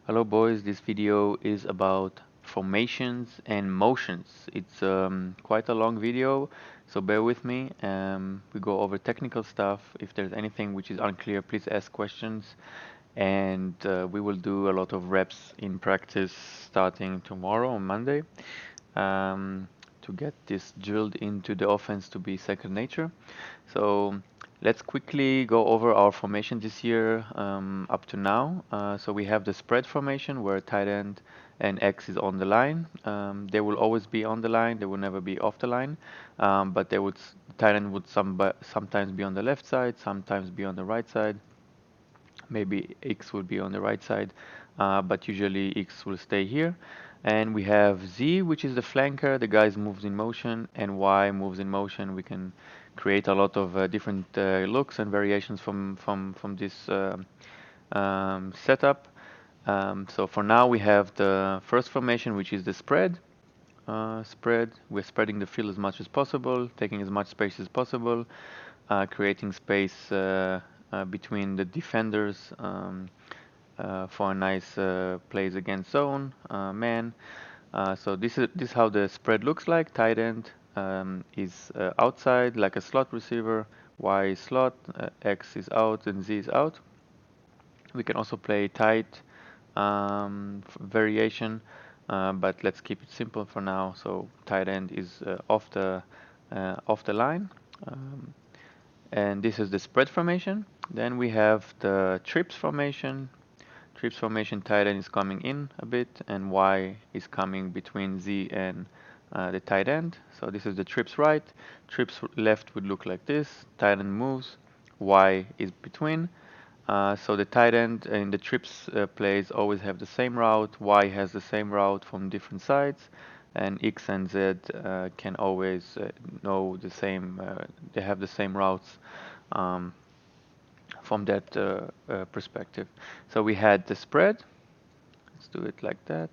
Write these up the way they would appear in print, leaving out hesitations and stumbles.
Hello boys, this video is about formations and motions. It's quite a long video, so bear with me. We go over technical stuff. If there's anything which is unclear, please ask questions. And we will do a lot of reps in practice starting tomorrow on Monday um, to get this drilled into the offense to be second nature. So let's quickly go over our formation this year up to now. So we have the spread formation where tight end and X is on the line. They will always be on the line. They will never be off the line. But tight end would sometimes be on the left side, sometimes be on the right side. Maybe X will be on the right side, but usually X will stay here. And we have Z, which is the flanker. The guys moves in motion, and Y moves in motion. We can create a lot of different looks and variations from this setup. So for now, we have the first formation, which is the spread. We're spreading the field as much as possible, taking as much space as possible, creating space between the defenders for a nice plays against zone man. So this is how the spread looks like. Tight end is outside like a slot receiver. Y is slot, X is out, and Z is out. We can also play tight variation, but let's keep it simple for now. So tight end is off the line, um, and this is the spread formation. Then we have the trips formation. Trips formation, tight end is coming in a bit, and Y is coming between Z and the tight end. So this is the trips right. Trips left would look like this. Tight end moves. Y is between. So the tight end in the trips plays always have the same route. Y has the same route from different sides, and X and Z can always know the same. They have the same routes um, from that perspective. So we had the spread. Let's do it like that.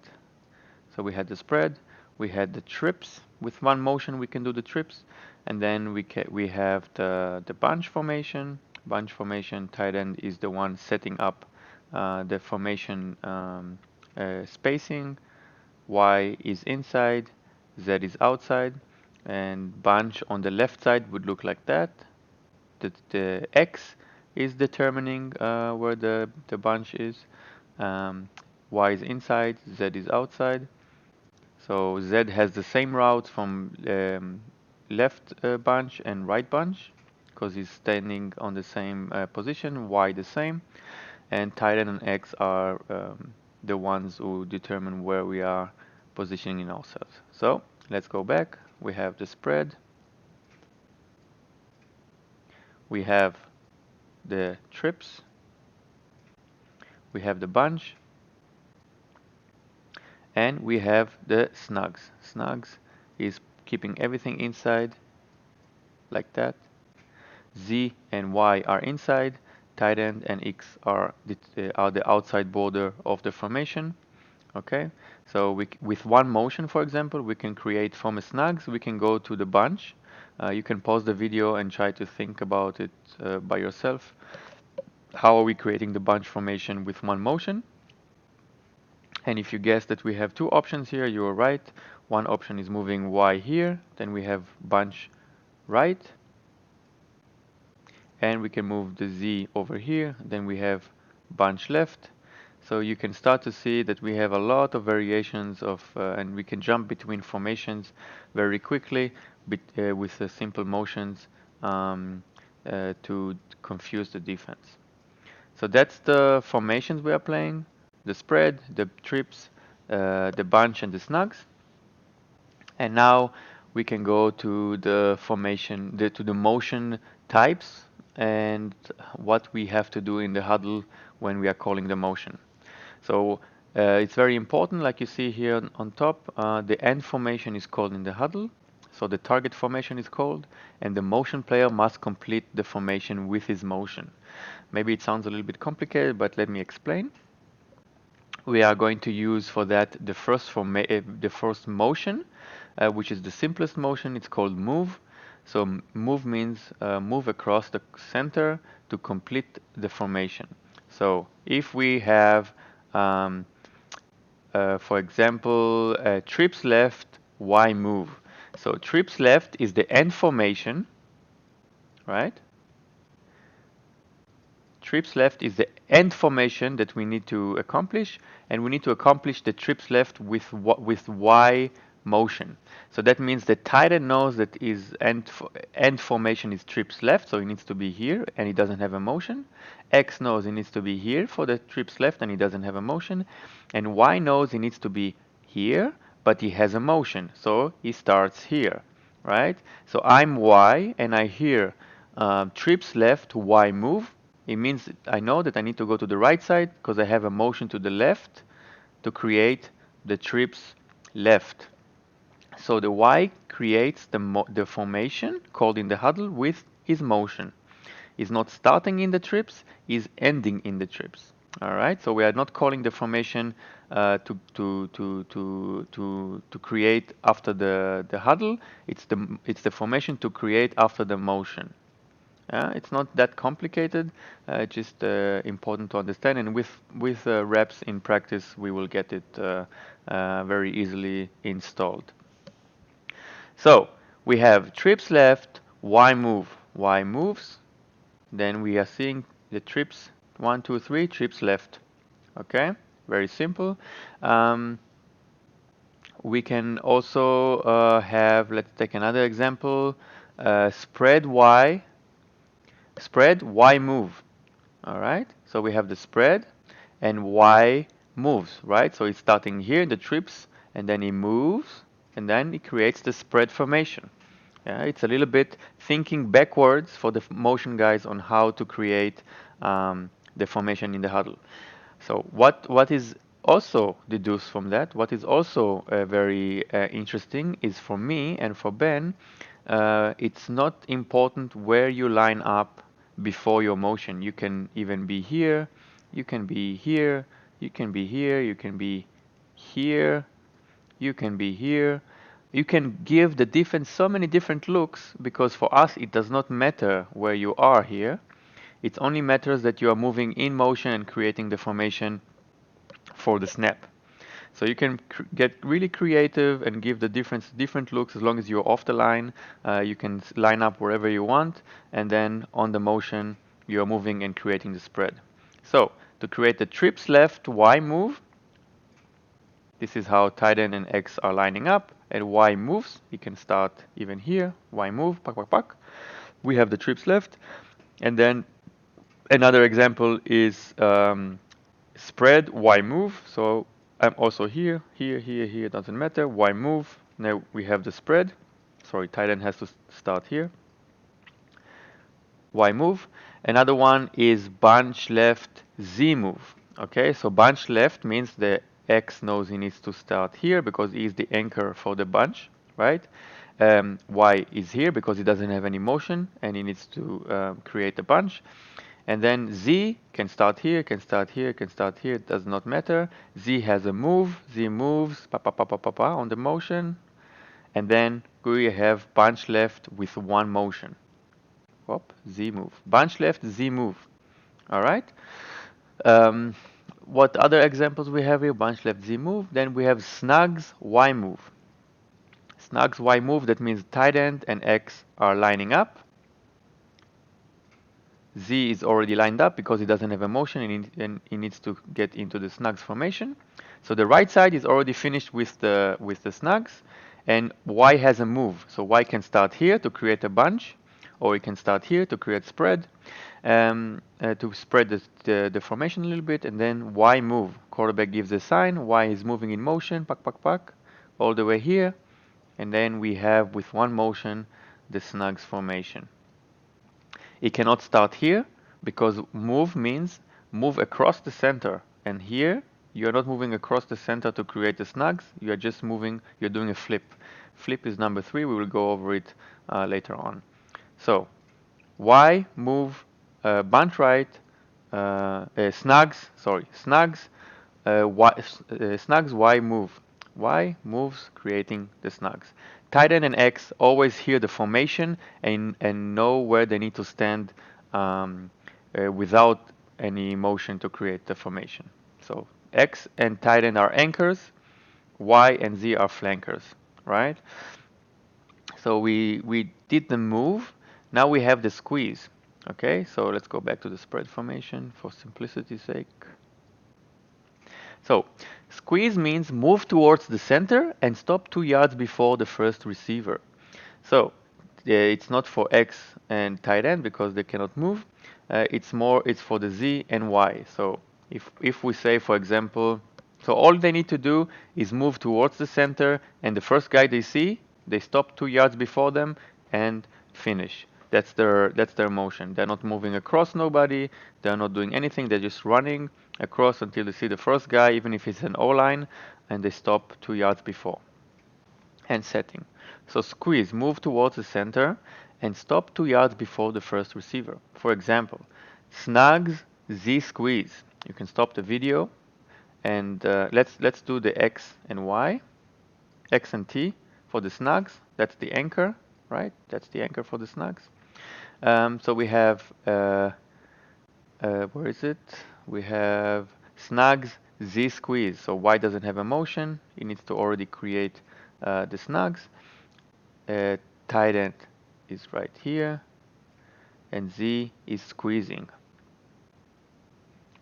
So we had the spread. We had the trips. With one motion, we can do the trips, and then we have the bunch formation. Bunch formation, tight end is the one setting up the formation spacing. Y is inside, Z is outside, and bunch on the left side would look like that. The X is determining where the bunch is. Um, Y is inside, Z is outside. So Z has the same route from left bunch and right bunch because he's standing on the same position, Y the same, and tight end and X are the ones who determine where we are positioning ourselves. So let's go back. We have the spread, we have the trips, we have the bunch, and we have the snugs. Snugs is keeping everything inside like that. Z and Y are inside, tight end and X are the outside border of the formation. Okay, so with one motion, for example, we can create from a snugs, we can go to the bunch. You can pause the video and try to think about it by yourself. How are we creating the bunch formation with one motion? And if you guess that we have two options here, you are right. One option is moving Y here, then we have bunch right, and we can move the Z over here, then we have bunch left. So you can start to see that we have a lot of variations and we can jump between formations very quickly with simple motions to confuse the defense. So that's the formations we are playing, the spread, the trips, the bunch and the snugs. And now we can go to the formation, to the motion types and what we have to do in the huddle when we are calling the motion. So it's very important, like you see here on top, the end formation is called in the huddle. So the target formation is called, and the motion player must complete the formation with his motion. Maybe it sounds a little bit complicated, but let me explain. We are going to use for that the first motion, which is the simplest motion. It's called move. So move means move across the center to complete the formation. So if we have for example, trips left, Y move. So trips left is the end formation, right? Trips left is the end formation that we need to accomplish, and we need to accomplish the trips left with Y motion. So that means the tight end knows that his end formation is trips left, so he needs to be here, and he doesn't have a motion. X knows he needs to be here for the trips left, and he doesn't have a motion. And Y knows he needs to be here, but he has a motion, so he starts here, right? So I'm Y, and I hear trips left, Y move. It means I know that I need to go to the right side because I have a motion to the left to create the trips left. So the Y creates the formation called in the huddle with his motion. He's not starting in the trips, he's ending in the trips. All right, so we are not calling the formation to create after the huddle. It's the formation to create after the motion. It's not that complicated, just important to understand. And with reps in practice, we will get it very easily installed. So we have trips left, Y move, Y moves. Then we are seeing the trips 1, 2, 3 trips left. Okay, very simple. We can also have, let's take another example, spread Y move. All right, so we have the spread and Y moves, right? So it's starting here in the trips and then he moves and then it creates the spread formation. Yeah, it's a little bit thinking backwards for the motion guys on how to create the formation in the huddle. So what is also deduced from that, what is also very interesting is for me and for Ben, it's not important where you line up before your motion. You can even be here, you can be here, you can be here, you can be here, you can be here. You can give the different so many different looks because for us it does not matter where you are here. It only matters that you are moving in motion and creating the formation for the snap. So you can get really creative and give the different looks as long as you're off the line. You can line up wherever you want, and then on the motion you are moving and creating the spread. So to create the trips left Y move, this is how tight end and X are lining up, and Y moves. You can start even here, Y move, pack, pack, pack. We have the trips left, and then another example is spread Y move. So I'm also here, here, doesn't matter. Y move. Now we have the spread. Sorry, tight end has to start here. Y move. Another one is bunch left Z move. Okay, so bunch left means the X knows he needs to start here because he is the anchor for the bunch, right? Y is here because he doesn't have any motion and he needs to create a bunch. And then Z can start here, can start here, can start here, it does not matter. Z has a move, Z moves, pa pa pa pa pa pa on the motion. And then we have bunch left with one motion. Hop, Z move. Bunch left, Z move. All right. What other examples we have here? Bunch left, Z move. Then we have snugs, Y move. Snugs, Y move, that means tight end and X are lining up. Z is already lined up because he doesn't have a motion and he needs to get into the snugs formation. So the right side is already finished with the snugs, and Y has a move. So Y can start here to create a bunch, or he can start here to create spread, to spread the formation a little bit, and then Y move. Quarterback gives a sign, Y is moving in motion, pack, pack, pack, all the way here, and then we have with one motion the snugs formation. It cannot start here because move means move across the center. And here you're not moving across the center to create the snugs. You're just moving, you're doing a flip. Flip is number 3. We will go over it later on. So Y move, bunch right, snugs, snugs Y move. Y moves creating the snugs. Tight end and X always hear the formation and know where they need to stand without any motion to create the formation. So X and tight end are anchors, Y and Z are flankers, right? So we did the move. Now we have the squeeze. Okay, so let's go back to the spread formation for simplicity's sake. So squeeze means move towards the center and stop 2 yards before the first receiver. So it's not for X and tight end because they cannot move. It's for the Z and Y. So if we say, for example, so all they need to do is move towards the center, and the first guy they see, they stop 2 yards before them and finish. That's their motion. They're not moving across nobody. They're not doing anything. They're just running across until they see the first guy, even if it's an O line, and they stop 2 yards before. And setting. So squeeze, move towards the center and stop 2 yards before the first receiver. For example, snags Z squeeze. You can stop the video and let's do the X and Y, X and T for the snags. That's the anchor, right? That's the anchor for the snags. So we have where is it? We have snags Z squeeze. So Y doesn't have a motion. It needs to already create the snags. Tight end is right here, and Z is squeezing.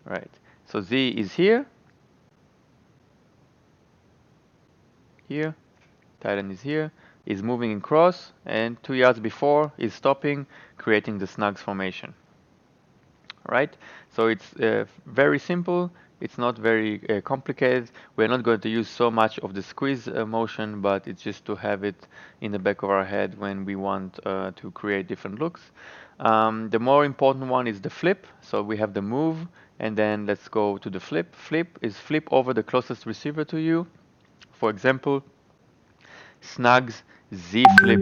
Right. So Z is here. Here. Tight end is here. Is moving across, and 2 yards before is stopping, creating the snags formation. Right? So it's very simple. It's not very complicated. We're not going to use so much of the squeeze motion, but it's just to have it in the back of our head when we want to create different looks. The more important one is the flip. So we have the move, and then let's go to the flip. Flip is flip over the closest receiver to you. For example, snags Z flip.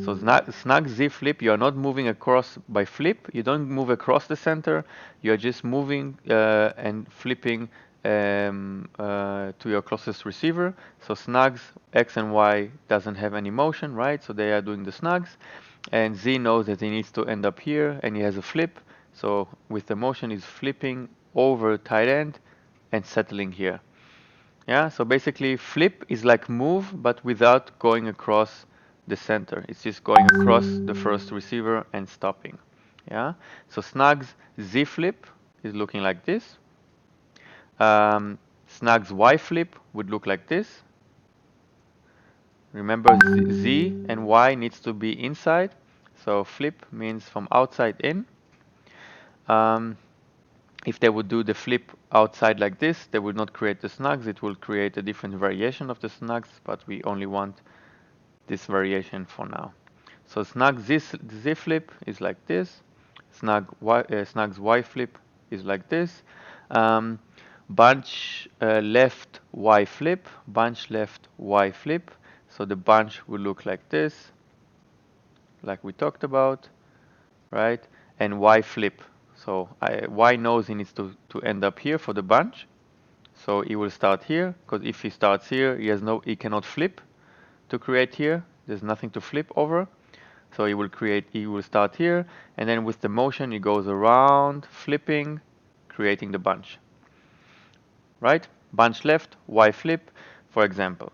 So snag Z flip, you are not moving across by flip. You don't move across the center. You are just moving and flipping to your closest receiver. So snags X and Y doesn't have any motion, right? So they are doing the snags. And Z knows that he needs to end up here, and he has a flip. So with the motion, he's flipping over tight end and settling here. Yeah, so basically flip is like move, but without going across the center. It's just going across the first receiver and stopping. Yeah, so snags Z flip is looking like this. Snags Y flip would look like this. Remember, Z and Y needs to be inside. So flip means from outside in. If they would do the flip outside like this, they would not create the snags. It will create a different variation of the snags, but we only want this variation for now. So snag Z flip is like this. Snags Y flip is like this. Bunch left Y flip, bunch left Y flip. So the bunch will look like this, like we talked about, right? And Y flip. So Y knows he needs to end up here for the bunch. So he will start here, because if he starts here, he cannot flip to create here. There's nothing to flip over. So he will start here, and then with the motion he goes around, flipping, creating the bunch. Right? Bunch left, Y flip, for example.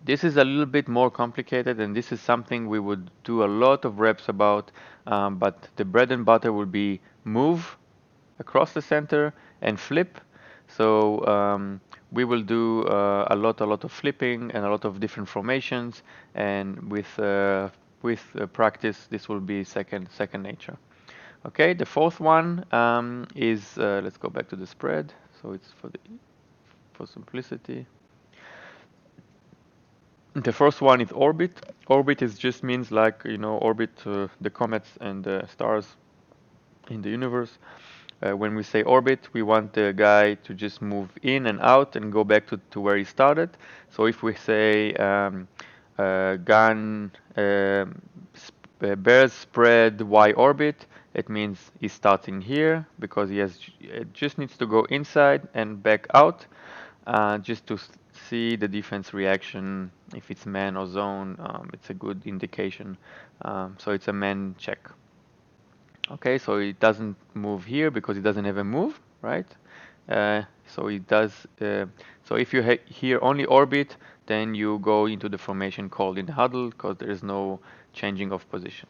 This is a little bit more complicated, and this is something we would do a lot of reps about, but the bread and butter would be move across the center and flip. So we will do a lot of flipping and a lot of different formations, and with practice, this will be second nature. Okay, the fourth one is let's go back to the spread. So it's for simplicity. The first one is orbit. Orbit is just means like, orbit the comets and the stars in the universe. When we say orbit, we want the guy to just move in and out and go back to where he started. So if we say gun bears spread Y orbit, it means he's starting here because it just needs to go inside and back out just to see the defense reaction. If it's man or zone, it's a good indication. So it's a man check. Okay, so it doesn't move here because it doesn't have a move, right? So it does. So if you hear only orbit, then you go into the formation called in huddle because there is no changing of position.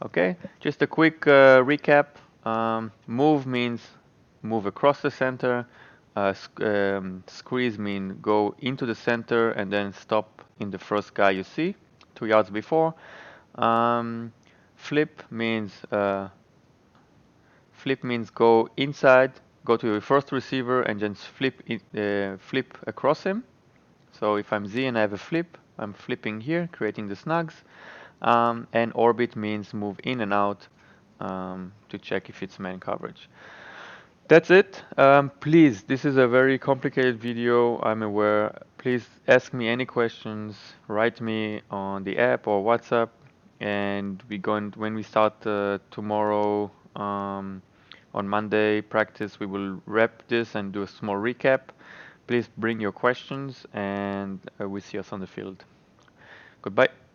Okay, just a quick recap. Move means move across the center. Squeeze means go into the center and then stop in the first guy you see, 2 yards before. Um, flip means go inside, go to your first receiver, and just flip across him. So if I'm Z and I have a flip, I'm flipping here, creating the snugs. And orbit means move in and out to check if it's man coverage. That's it. Please, this is a very complicated video, I'm aware. Please ask me any questions, write me on the app or WhatsApp, and when we start tomorrow on Monday practice, we will wrap this and do a small recap. Please bring your questions and we see us on the field. Goodbye.